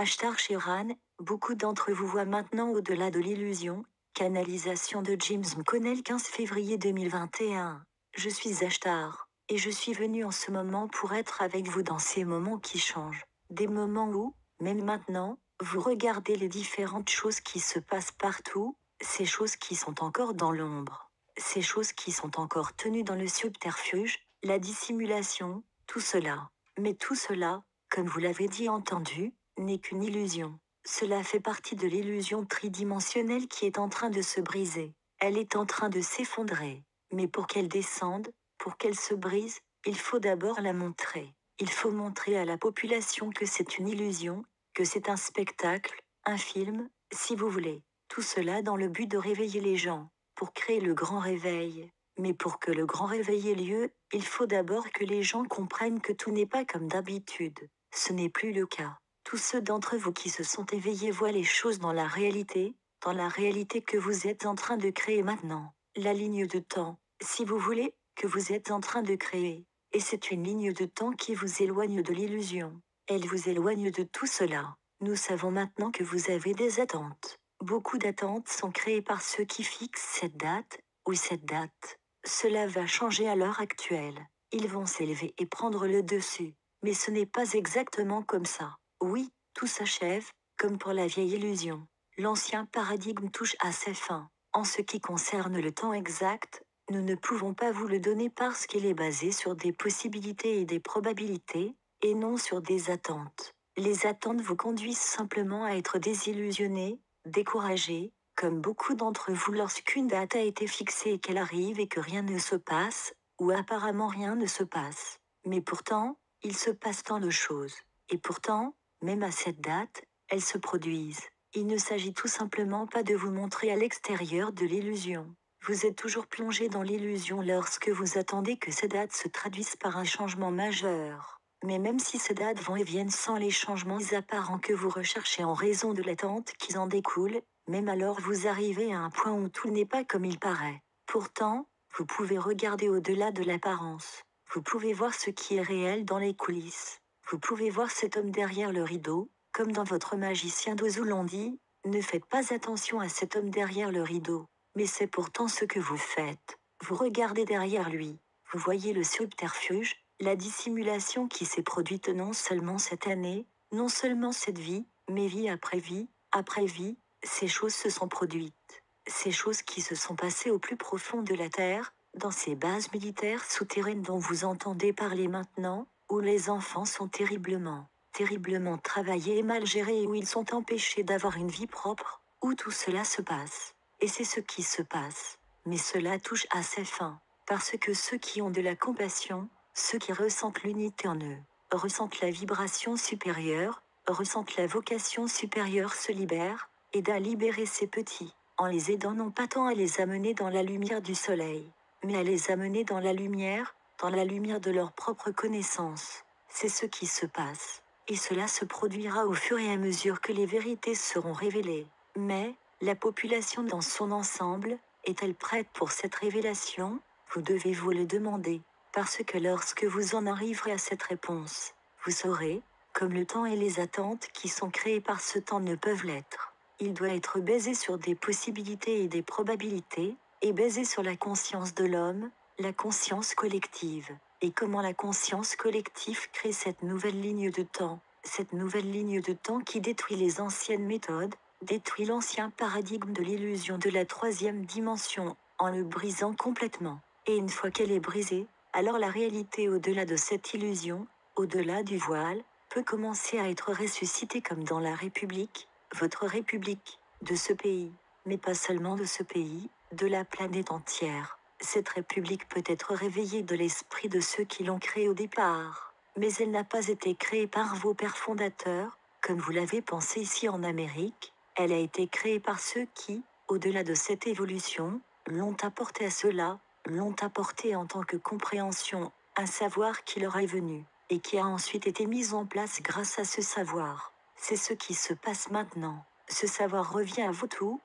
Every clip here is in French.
Sheeran, beaucoup d'entre vous voient maintenant au-delà de l'illusion. Canalisation de James McConnell 15 février 2021. Je suis Ashtar, et je suis venu en ce moment pour être avec vous dans ces moments qui changent. Des moments où, même maintenant, vous regardez les différentes choses qui se passent partout, ces choses qui sont encore dans l'ombre, ces choses qui sont encore tenues dans le subterfuge, la dissimulation, tout cela. Mais tout cela, comme vous l'avez dit entendu, n'est qu'une illusion. Cela fait partie de l'illusion tridimensionnelle qui est en train de se briser. Elle est en train de s'effondrer. Mais pour qu'elle descende, pour qu'elle se brise, il faut d'abord la montrer. Il faut montrer à la population que c'est une illusion, que c'est un spectacle, un film, si vous voulez. Tout cela dans le but de réveiller les gens, pour créer le grand réveil. Mais pour que le grand réveil ait lieu, il faut d'abord que les gens comprennent que tout n'est pas comme d'habitude. Ce n'est plus le cas. Tous ceux d'entre vous qui se sont éveillés voient les choses dans la réalité que vous êtes en train de créer maintenant. La ligne de temps, si vous voulez, que vous êtes en train de créer. Et c'est une ligne de temps qui vous éloigne de l'illusion. Elle vous éloigne de tout cela. Nous savons maintenant que vous avez des attentes. Beaucoup d'attentes sont créées par ceux qui fixent cette date, ou cette date. Cela va changer à l'heure actuelle. Ils vont s'élever et prendre le dessus. Mais ce n'est pas exactement comme ça. Oui, tout s'achève, comme pour la vieille illusion. L'ancien paradigme touche à ses fins. En ce qui concerne le temps exact, nous ne pouvons pas vous le donner parce qu'il est basé sur des possibilités et des probabilités, et non sur des attentes. Les attentes vous conduisent simplement à être désillusionnés, découragés, comme beaucoup d'entre vous lorsqu'une date a été fixée et qu'elle arrive et que rien ne se passe, ou apparemment rien ne se passe. Mais pourtant, il se passe tant de choses. Et pourtant, même à cette date, elles se produisent. Il ne s'agit tout simplement pas de vous montrer à l'extérieur de l'illusion. Vous êtes toujours plongé dans l'illusion lorsque vous attendez que ces dates se traduisent par un changement majeur. Mais même si ces dates vont et viennent sans les changements apparents que vous recherchez en raison de l'attente qui en découle, même alors vous arrivez à un point où tout n'est pas comme il paraît. Pourtant, vous pouvez regarder au-delà de l'apparence. Vous pouvez voir ce qui est réel dans les coulisses. Vous pouvez voir cet homme derrière le rideau, comme dans votre magicien d'Oz où l'on dit, ne faites pas attention à cet homme derrière le rideau. Mais c'est pourtant ce que vous faites. Vous regardez derrière lui. Vous voyez le subterfuge, la dissimulation qui s'est produite non seulement cette année, non seulement cette vie, mais vie, après vie, ces choses se sont produites. Ces choses qui se sont passées au plus profond de la Terre, dans ces bases militaires souterraines dont vous entendez parler maintenant, où les enfants sont terriblement travaillés et mal gérés et où ils sont empêchés d'avoir une vie propre, où tout cela se passe. Et c'est ce qui se passe. Mais cela touche à ses fins, parce que ceux qui ont de la compassion, ceux qui ressentent l'unité en eux, ressentent la vibration supérieure, ressentent la vocation supérieure se libèrent, aident à libérer ces petits, en les aidant non pas tant à les amener dans la lumière du soleil, mais à les amener dans la lumière de leur propre connaissance. C'est ce qui se passe. Et cela se produira au fur et à mesure que les vérités seront révélées. Mais, la population dans son ensemble, est-elle prête pour cette révélation? Vous devez vous le demander, parce que lorsque vous en arriverez à cette réponse, vous saurez, comme le temps et les attentes qui sont créées par ce temps ne peuvent l'être. Il doit être basé sur des possibilités et des probabilités, et basé sur la conscience de l'homme, la conscience collective. Et comment la conscience collective crée cette nouvelle ligne de temps qui détruit les anciennes méthodes, détruit l'ancien paradigme de l'illusion de la troisième dimension, en le brisant complètement. Et une fois qu'elle est brisée, alors la réalité au-delà de cette illusion, au-delà du voile, peut commencer à être ressuscitée comme dans la République, votre République, de ce pays, mais pas seulement de ce pays, de la planète entière. Cette République peut être réveillée de l'esprit de ceux qui l'ont créée au départ, mais elle n'a pas été créée par vos pères fondateurs, comme vous l'avez pensé ici en Amérique, elle a été créée par ceux qui, au-delà de cette évolution, l'ont apportée à cela, l'ont apportée en tant que compréhension, un savoir qui leur est venu, et qui a ensuite été mis en place grâce à ce savoir. C'est ce qui se passe maintenant. Ce savoir revient à vous tous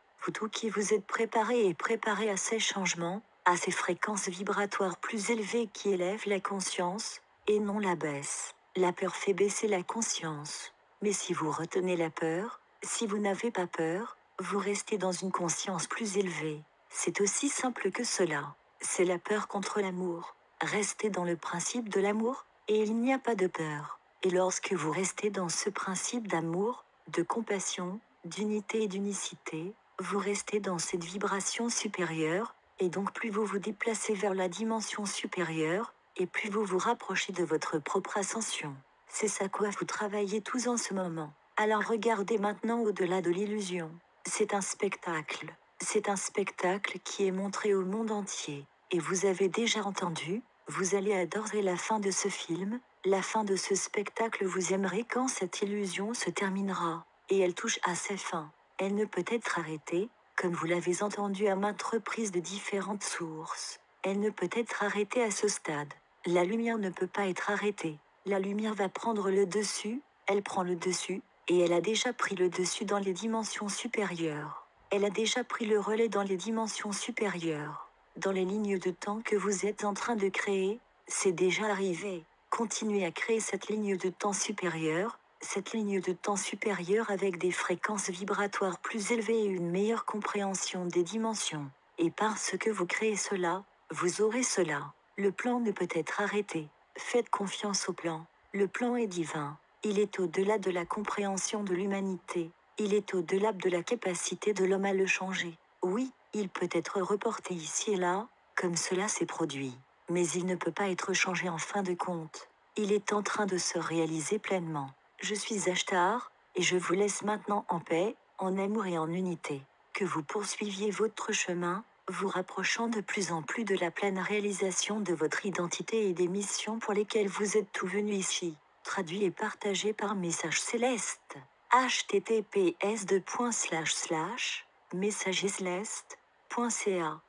qui vous êtes préparés à ces changements, à ces fréquences vibratoires plus élevées qui élèvent la conscience, et non la baisse. La peur fait baisser la conscience. Mais si vous retenez la peur, si vous n'avez pas peur, vous restez dans une conscience plus élevée. C'est aussi simple que cela. C'est la peur contre l'amour. Restez dans le principe de l'amour, et il n'y a pas de peur. Et lorsque vous restez dans ce principe d'amour, de compassion, d'unité et d'unicité, vous restez dans cette vibration supérieure, et donc plus vous vous déplacez vers la dimension supérieure, et plus vous vous rapprochez de votre propre ascension. C'est ça quoi vous travaillez tous en ce moment. Alors regardez maintenant au-delà de l'illusion. C'est un spectacle. C'est un spectacle qui est montré au monde entier. Et vous avez déjà entendu, vous allez adorer la fin de ce film, la fin de ce spectacle vous aimerez quand cette illusion se terminera. Et elle touche à sa fin. Elle ne peut être arrêtée, comme vous l'avez entendu à maintes reprises de différentes sources. Elle ne peut être arrêtée à ce stade. La lumière ne peut pas être arrêtée. La lumière va prendre le dessus, elle prend le dessus, et elle a déjà pris le dessus dans les dimensions supérieures. Elle a déjà pris le relais dans les dimensions supérieures. Dans les lignes de temps que vous êtes en train de créer, c'est déjà arrivé. Continuez à créer cette ligne de temps supérieure, cette ligne de temps supérieure avec des fréquences vibratoires plus élevées et une meilleure compréhension des dimensions. Et parce que vous créez cela, vous aurez cela. Le plan ne peut être arrêté. Faites confiance au plan. Le plan est divin. Il est au-delà de la compréhension de l'humanité. Il est au-delà de la capacité de l'homme à le changer. Oui, il peut être reporté ici et là, comme cela s'est produit. Mais il ne peut pas être changé en fin de compte. Il est en train de se réaliser pleinement. Je suis Ashtar, et je vous laisse maintenant en paix, en amour et en unité. Que vous poursuiviez votre chemin, vous rapprochant de plus en plus de la pleine réalisation de votre identité et des missions pour lesquelles vous êtes tout venu ici. Traduit et partagé par Message Céleste. https://messagesceleste.ca